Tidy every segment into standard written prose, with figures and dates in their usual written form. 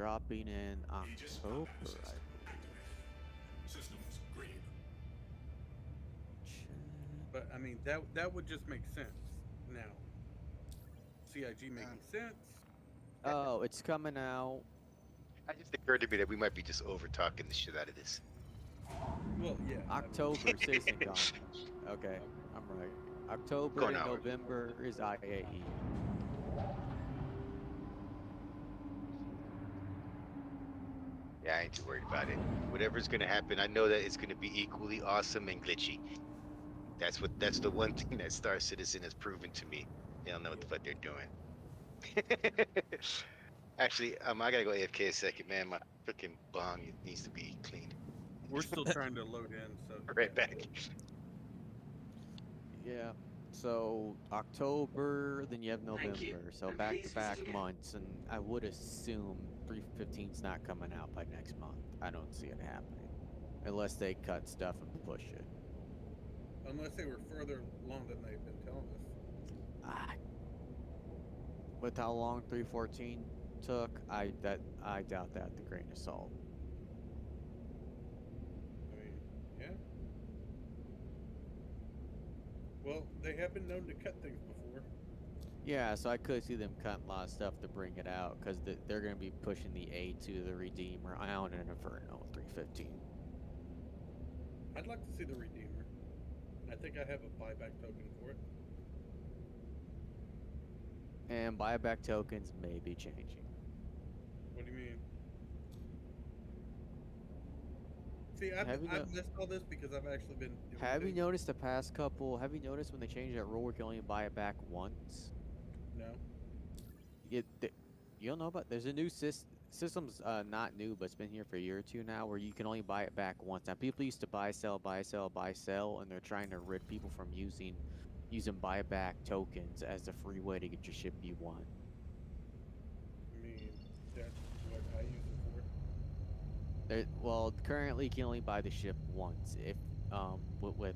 dropping in October, I believe. Systems green. But I mean, that would just make sense now. CIG making sense. That Oh, it's coming out that just occurred to me that we might be just over talking the shit out of this. Well, yeah. October Citizen Con. Okay, I'm right. October Going and out. November is IAE. Yeah, I ain't too worried about it. Whatever's gonna happen, I know that it's gonna be equally awesome and glitchy. That's the one thing that Star Citizen has proven to me. They don't know what the fuck they're doing. Actually, I gotta go AFK a second, man. My freaking bong it needs to be cleaned. We're still trying to load in, so Right back. Yeah. So October, then you have Thank you. November. So And back please to back visit again. months, and I would assume 315's not coming out by next month. I don't see it happening unless they cut stuff and push it. unless they were further along than they've been telling us. Ah, with how long 314 took, I doubt that the grain of salt. I mean, yeah. Well, they have been known to cut things before. Yeah, so I could see them cutting a lot of stuff to bring it out because they're going to be pushing the A to the Redeemer, Ion, and Inferno 315. I'd like to see the Redeemer. I think I have a buyback token for it. And buyback tokens may be changing. What do you mean? See, Have you I've missed all this because I've actually been doing Have you things. noticed the past couple? Have you noticed when they changed that rule, we can only buy it back once? No. You don't know about. There's a new system's not new, but it's been here for a year or two now, where you can only buy it back once. Now people used to buy, sell, buy, sell, buy, sell, and they're trying to rid people from using buyback tokens as the free way to get your ship you want. I mean, that's what I use it for. Well, currently you can only buy the ship once if with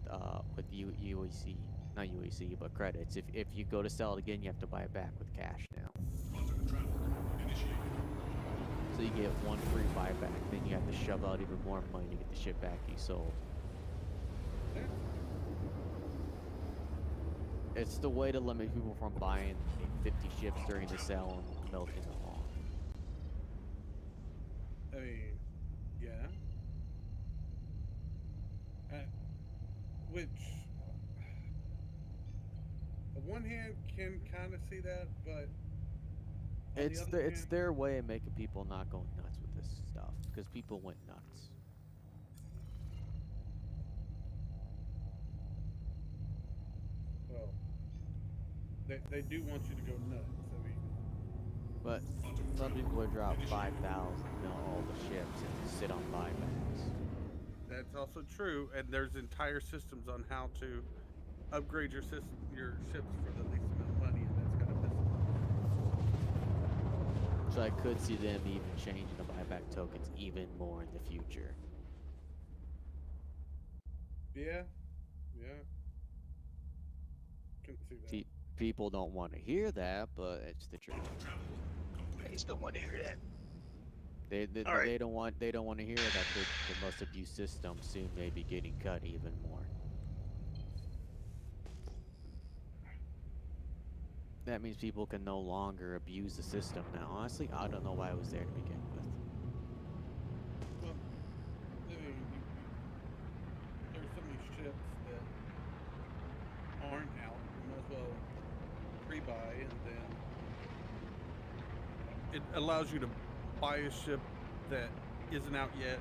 UEC, not UEC, but credits. If you go to sell it again, you have to buy it back with cash now. Quantum travel initiated. So you get one free buyback, then you have to shove out even more money to get the ship back you sold. Yeah. It's the way to limit people from buying 50 ships during the sale and milking them all. I mean, yeah. Which, on one hand, can kind of see that, but on the other It's hand, their way of making people not go nuts with this stuff because people went nuts. well, they do want you to go nuts. I mean, But Quantum some travel people would drop initiated. 5,000 mil all the ships and sit on buybacks. that's also true, and there's entire systems on how to upgrade your ships for the least amount of money, and that's gonna piss them off. So I could see them even changing the buyback tokens even more in the future. Yeah, yeah, can see that. People don't want to hear that, but it's the truth. Quantum travel I complete. just don't want to hear that. They All right. don't want to hear that the most abused system soon may be getting cut even more. That means people can no longer abuse the system. Now, honestly, I don't know why it was there to begin with. Well, I mean, there's so many ships that aren't out. You might as well pre-buy, and then it allows you to buy a ship that isn't out yet,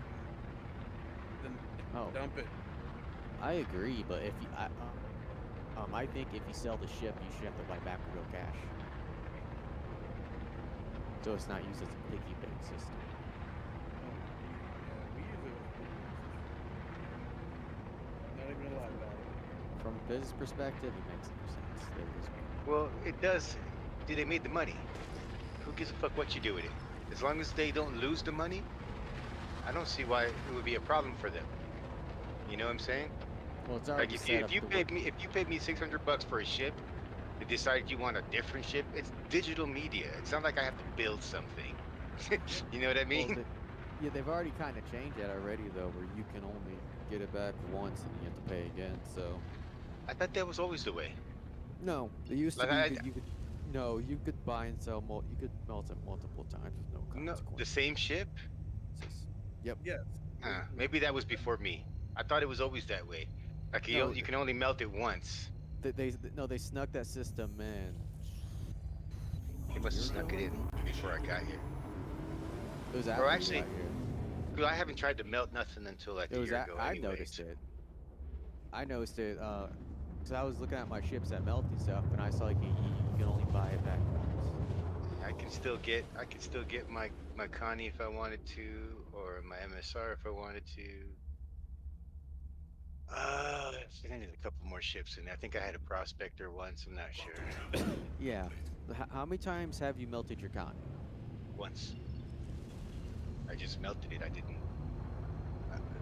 and then Oh. dump it. I agree, but I think if you sell the ship, you should have to buy back with real cash. So it's not used as a piggy bank system. Yeah, we use it. Not even gonna lie about it. From a business perspective, it makes no sense. Well, it does. Do they made the money? Who gives a fuck what you do with it? As long as they don't lose the money, I don't see why it would be a problem for them. You know what I'm saying? Well, it's Like already if set you up if you to paid work. me $600 for a ship, they decide you want a different ship. It's digital media. It's not like I have to build something. You know what I Well, mean? yeah, they've already kind of changed that already though, where you can only get it back once and you have to pay again. So I thought that was always the way. no, it used to Like be I you could no, you could buy and sell you could melt it multiple times with no no the consequences. same ship. Yep. Yes. Maybe that was before me. I thought it was always that way. Like No, you can only melt it once. no, they snuck that system in They a must have year snuck ago, it I in think. before I got here. It was Or after you actually, got here. 'cause I haven't tried to melt nothing until like It a was year ago, I noticed anyways. it. I noticed it. So I was looking at my ships at melting stuff, and I saw like you can only buy it back once. I can still get my Connie if I wanted to, or my MSR if I wanted to. I think I need a couple more ships in there. I think I had a prospector once. I'm not Welcome, sure. traveler. Yeah. How many times have you melted your Connie? Once I just melted it. I didn't.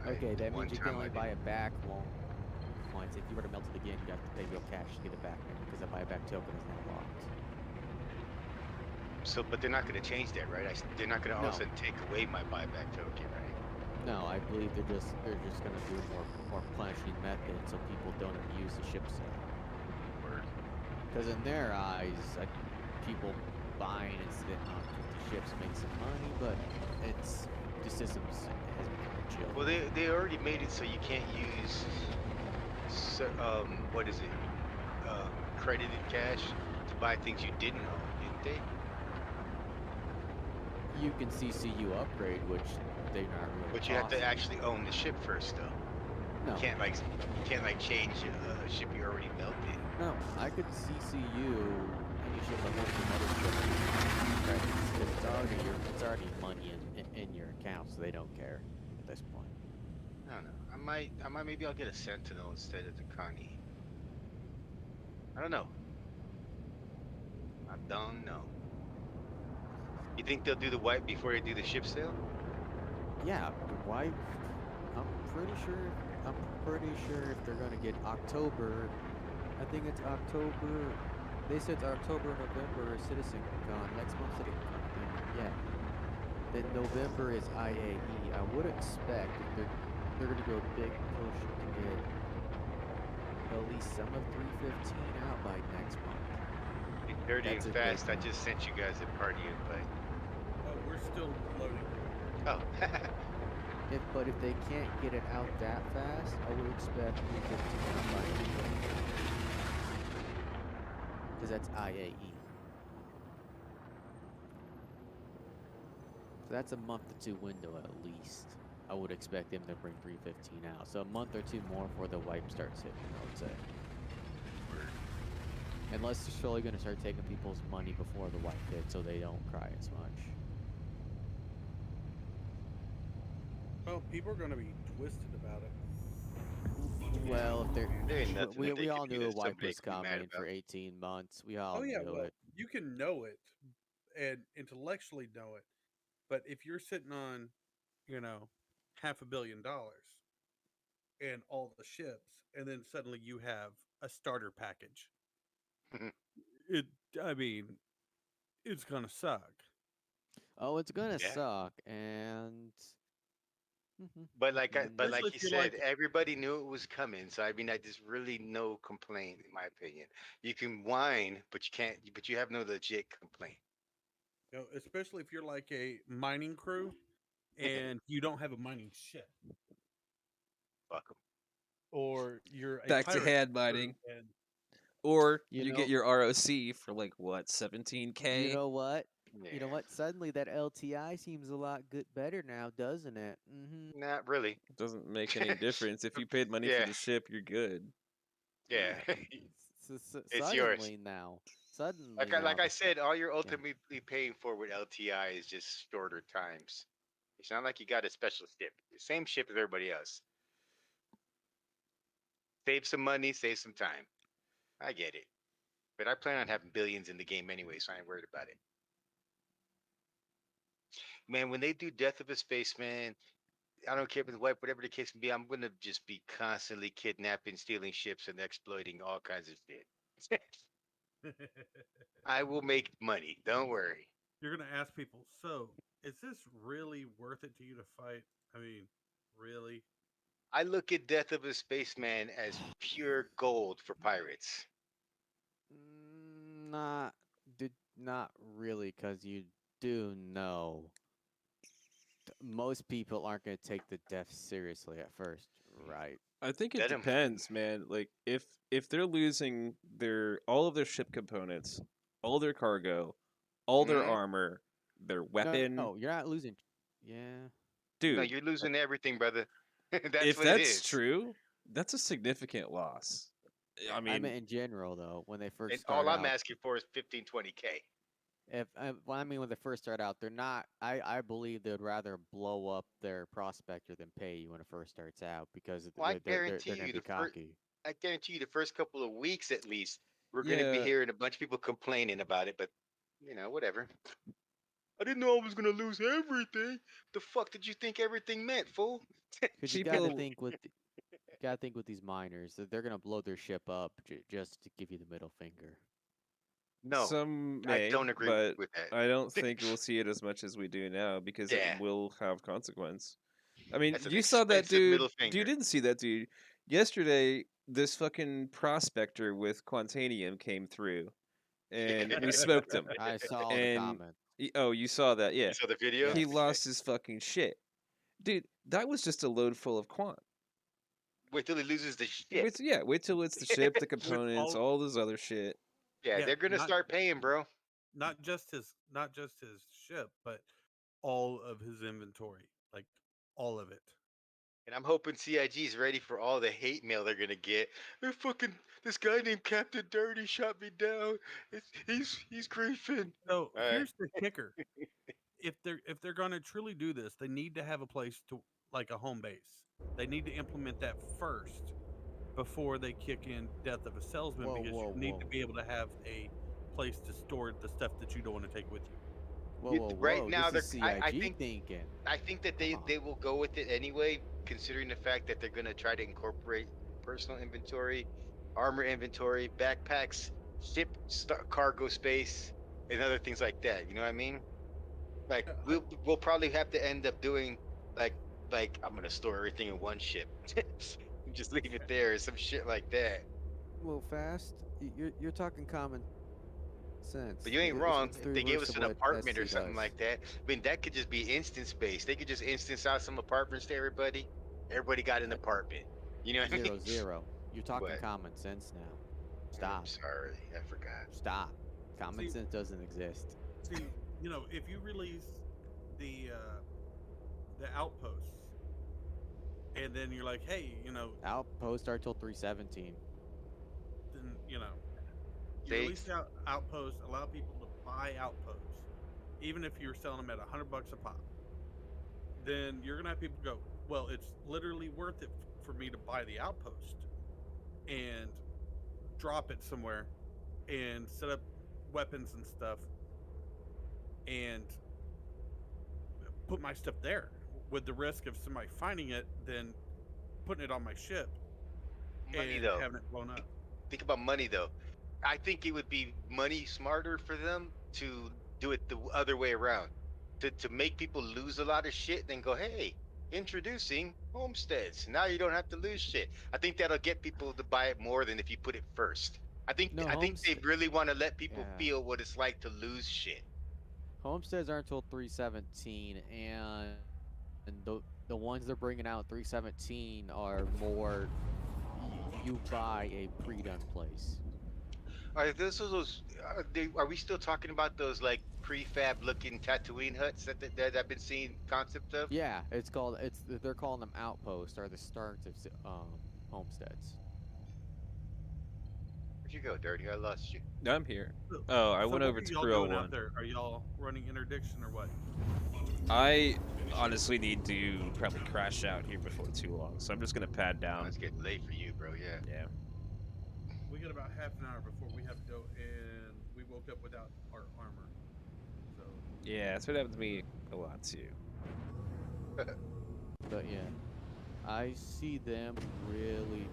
I Okay, the that means one you can time only I buy didn't. it back once. If you were to melt it again, you'd have to pay real cash to get it back now because the buyback token is now locked. So, but they're not going to change that, right? They're not going to all of a No, sudden take away my buyback token, right? no, I believe they're just gonna do more punishing methods so people don't abuse the ship sale. Word. Because in their eyes, people buying and sitting on 50 ships make some money, but it's the systems has become a Well, joke. they already made it so you can't use what is it? Credited cash to buy things you didn't own, didn't they? You can CCU upgrade, which they're not really But you have to possible. actually own the ship first, though. No, You can't like change a ship you already melted. no, I could CCU any ship I want from other ships with credits because it's already money in your account, so they don't care at this point. I don't know. Maybe I'll get a Sentinel instead of the Connie. I don't know. I don't know. You think they'll do the wipe before they do the ship sale? Yeah, why? I'm pretty sure. I'm pretty sure if they're gonna get October, I think it's October. They said it's October, November is CitizenCon. Next month CitizenCon, I think. Yeah. Then November is IAE. I would expect if they're gonna do a big push to get at least some of 315 out by next month. Be dirty and That's a big fast. I month. just sent you guys a party invite. Oh, we're still loading. Oh, But if they can't get it out that fast, I would expect 315 out by November because that's IAE. So that's a month to two window at least. I would expect them to bring 315 out. So a month or two more before the wipe starts hitting, I would say. Unless they're slowly going to start taking people's money before the wipe hits so they don't cry as much. Well, people are going to be twisted about it. Well, if they're there ain't nothing that they we could all do knew a that wipe somebody was could be mad coming for about. 18 months. We all Oh yeah, knew well, it. you can know it and intellectually know it, but if you're sitting on, you know, $500 million and all the ships, and then suddenly you have a starter package, it, I mean, it's gonna suck. Oh, it's going to Yeah. suck and But Especially like if you you're said, like, everybody knew it was coming. So I mean, I just really no complaint, in my opinion. You can whine, but you can't. But you have no legit complaint. especially if you're like a mining crew and you don't have a mining ship, Fuck them. or you're a Back to pirate hand crew mining. and Or you you get know, your ROC for like what, you 17K? know what? You know Yeah, what? Suddenly that LTI seems a lot good better now, doesn't it? not really. Doesn't make any difference. If you paid money for Yeah, the ship, you're good. yeah. It's yours. Suddenly now. Suddenly Like now. I said, all you're Yeah. ultimately paying for with LTI is just shorter times. It's not like you got a special ship. The same ship as everybody else. Save some money, save some time. I get it. But I plan on having billions in the game anyway, so I ain't worried about it. Man, when they do Death of a Spaceman, I don't care if it's white, whatever the case may be, I'm gonna just be constantly kidnapping, stealing ships, and exploiting all kinds of shit. I will make money. Don't worry. you're gonna ask people, so is this really worth it to you to fight? I mean, really? I look at Death of a Spaceman as pure gold for pirates. Not, not really, because you do know most people aren't going to take the death seriously at first, right? I think it Let him. depends, man. Like if they're losing their all of their ship components, all their cargo, all their Mm, armor, their No, weapon, you're not losing. Yeah. no, dude. you're losing everything, brother. That's If what it that's is. true, that's a significant loss. I I mean, meant in general, though, when they first And start all I'm out. asking for is 1520K. If well, I mean, when they first start out, they're not. I believe they'd rather blow up their prospector than pay you when it first starts out because Well, they're gonna be cocky. I guarantee you the first couple of weeks at least, we're gonna be yeah, hearing a bunch of people complaining about it, but whatever. I didn't know I was gonna lose everything. The fuck did you think everything meant, fool? Because you got to people, think with you got to think with these miners that they're gonna blow their ship up just to give you the middle finger. No, some I may, don't agree but with I don't that. think we'll see it as much as we do now because it Yeah, will have consequence. I mean, that's an you saw that expensive dude. middle You finger. didn't see that dude yesterday. This fucking prospector with Quantanium came through, and we smoked him. I saw the And comment. oh, you saw that? You Yeah, saw the video? he Yes. lost his fucking shit, dude. That was just a load full of quant. Wait till he loses the ship. Wait till it's the ship, the With components, all, all this other shit. Yeah, yeah, they're gonna start paying, bro. not just his ship, but all of his inventory, like all of it. And I'm hoping CIG is ready for all the hate mail they're gonna get. Fucking this guy named Captain Dirty shot me down. He's griefing. So All right. here's the kicker: if they're going to truly do this, they need to have a place to like a home base. They need to implement that first before they kick in Death of a Salesman, Whoa, because you whoa, need to whoa, be able to have a place to store the stuff that you don't want to take with you. whoa, whoa, Right whoa! now, This is they're. I CIG think thinking. that Come they on. will go with it anyway, considering the fact that they're gonna try to incorporate personal inventory, armor inventory, backpacks, cargo space, and other things like that. You know what I mean? Like Yeah, we'll probably have to end up doing like I'm gonna store everything in one ship, just leave it there, or some shit like that. Well, fast. You're talking common But sense. you ain't wrong. It's the If they gave reverse us of an what apartment or SC something does. like that, I mean that could just be instance based. They could just instance out some apartments to everybody. Everybody got an Uh, apartment. You know what I mean? 0-0. You're talking What? common sense now. I'm Stop. sorry, I forgot. Stop. Common see, sense doesn't exist. see, if you release the outposts, and then you're like, hey, Outpost are till 317. then you They release the outposts, allow people to buy outposts, even if you're selling them at $100 a pop. Then you're gonna have people go, well, it's literally worth it for me to buy the outpost and drop it somewhere and set up weapons and stuff and put my stuff there, with the risk of somebody finding it, then putting it on my ship money and though. having it blown up. Think about money though. I think it would be money smarter for them to do it the other way around. To make people lose a lot of shit, then go, hey, introducing homesteads. Now you don't have to lose shit. I think that'll get people to buy it more than if you put it first. No, I think they really want to let people yeah. feel what it's like to lose shit. Homesteads aren't till 317, and the ones they're bringing out 317 are more you buy a pre-done place. Are those are we still talking about those like prefab looking Tatooine huts that I've been seeing concept of? Yeah, they're calling them outposts or the starts of homesteads. Where'd you go, Dirty? I lost you. I'm here. So, Oh, I so went what over are to y'all Crew doing out 01. there? Are y'all running interdiction or what? I honestly need to probably crash out here before too long, so I'm just gonna pad Oh, down. it's getting late for you, bro. Yeah. Yeah. We got about half an hour before we have to go, and we woke up without our armor. So Yeah, that's what happened to me a lot too. But yeah, I see them really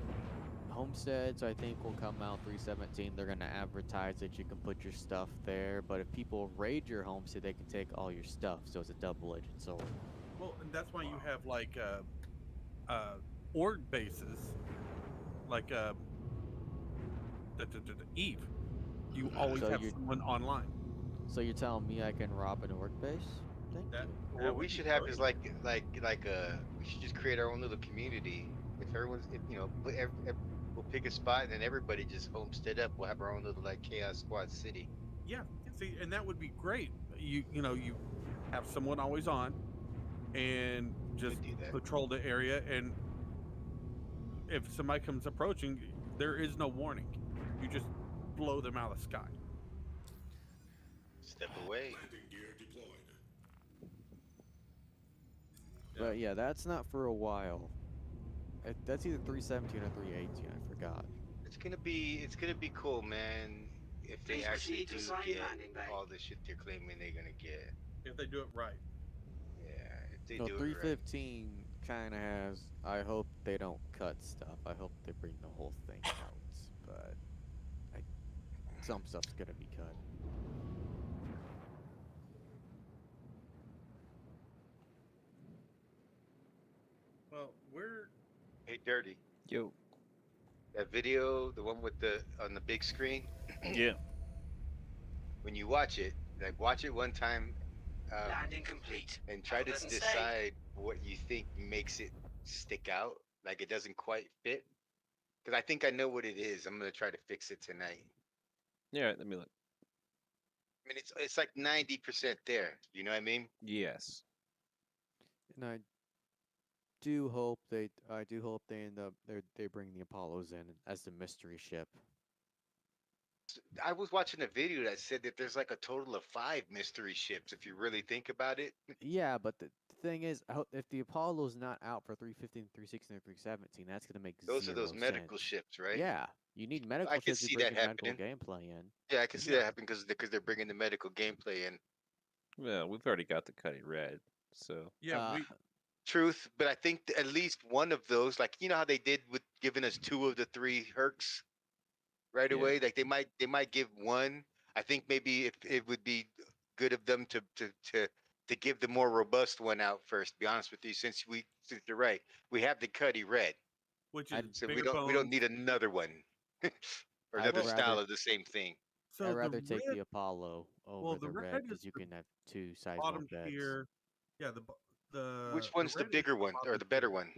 Homesteads, I think, will come out 317. They're gonna advertise that you can put your stuff there, but if people raid your homestead, they can take all your stuff. So it's a double-edged sword. Well, and that's why you have like org bases, like Eve. You always So have you're someone online. so you're telling me I can rob an orc base? Thank That you. that What we would be should have is great. we should just create our own little community. If everyone's if you know we'll pick a spot and then everybody just homestead up. We'll have our own little like Chaos Squad city. Yeah, see, and that would be great. You have someone always on, and just Could do that. patrol the area. And if somebody comes approaching, there is no warning. You just blow them out of the sky. Step away. Landing gear deployed. But yeah, that's not for a while. That's either 317 or 318. I forgot. It's gonna be cool, man. If they Please actually proceed to do assigned get landing bay. all the shit they're claiming they're gonna get. If they do it right. Yeah, if they No, do it right. 315 kind of has. I hope they don't cut stuff. I hope they bring the whole thing out. But I, some stuff's gonna be cut. Well, we're Hey, Dirty. Yo. That video, the one with the on the big screen, Yeah. when you watch it, like watch it one time, Landing complete. and try to Pleasant stay. decide what you think makes it stick out, like it doesn't quite fit. Because I think I know what it is. I'm gonna try to fix it tonight. Yeah. Let me look. I mean, it's like 90% there. You know what I mean? Yes. And I do hope they end up they bring the Apollos in as the mystery ship. I was watching a video that said that there's like a total of 5 mystery ships if you really think about it. Yeah, but the thing is, if the Apollo's not out for 315, 316, or 317, that's gonna make Those are zero those medical sense. ships, right? Yeah, you need I medical can ships to see bring that your medical happening. gameplay in. Yeah, I can see Yeah. that happen because they're bringing the medical gameplay in. Well, we've already got the Cutty Red, so yeah we Truth, but I think at least one of those, like you know how they did with giving us 2 of the 3 Hercs right yeah. away. Like they might give one. I think maybe if it would be good of them to give the more robust one out first. To be honest with you, since you're right, we have the Cuddy Red, which I'd is so we bare don't bones. need another one or I'd another style rather of the same thing. I'd So the rather take red, the Apollo well, over the the red red is because you the can have two size one bottom beds. tier. Yeah, Which the one's the red is bigger the one or bottom the better tier. one?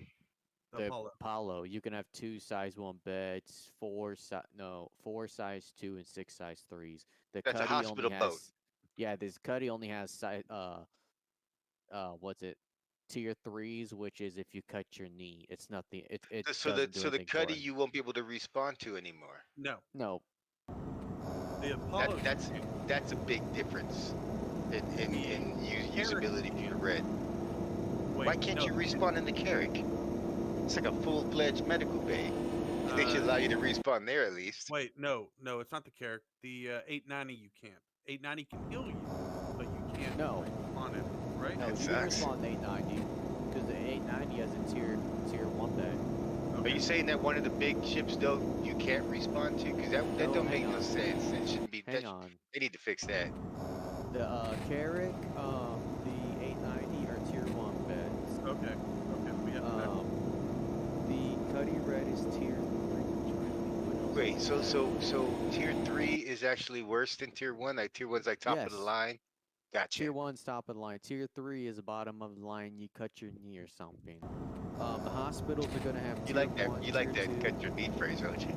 The The Apollo. Apollo, you can have two size one beds, four size two and six size threes. The That's a Cuddy only hospital boat. has, yeah, this Cuddy only has size what's it, tier threes, which is if you cut your knee, it's nothing. It So the doesn't do so the anything for Cuddy it. you won't be able to respawn to anymore. No, No, the That Apollo. that's that's a big difference in Carrick usability for the red. Wait, Why can't no, you respawn in the Carrick? It's like a full-fledged medical bay. They should allow you to respawn there at least. Wait, no, it's not the Carrick. The 890 you can't. 890 can heal you, but you can't no, on it, right? no. That You can sucks. respawn the 890 because the 890 has a tier one bed. Are you saying that one of the big ships though you can't respawn to? Because that No, don't hang make no on. sense. It shouldn't be. Hang on. They need to fix that. The Carrick, the 890 are tier one beds. Okay. We have that. The Cuddy Red is tier 3. I'm trying to think what else Wait, is so tier 3 is actually worse than tier 1? Like tier 1's like top of the Yes. line? Gotcha. Tier 1's top of the line. Tier 3 is the bottom of the line. You cut your knee or something. The hospitals are gonna have You tier like that? 1, You like tier that? 2, Cut your knee phrase, don't you?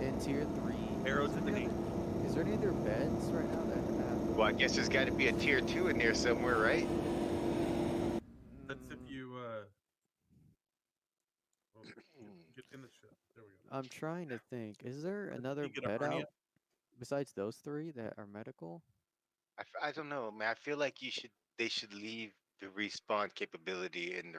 and tier 3. Arrow Is to there the any knee. Is there any other beds right now that have? Well, I guess there's got to be a tier 2 in there somewhere, right? That's if Mm, you get in the ship. There we go. I'm trying to think. Is there another You get a bed hernia. out besides those 3 that are medical? I don't know, man. I feel like they should leave the respawn capability in the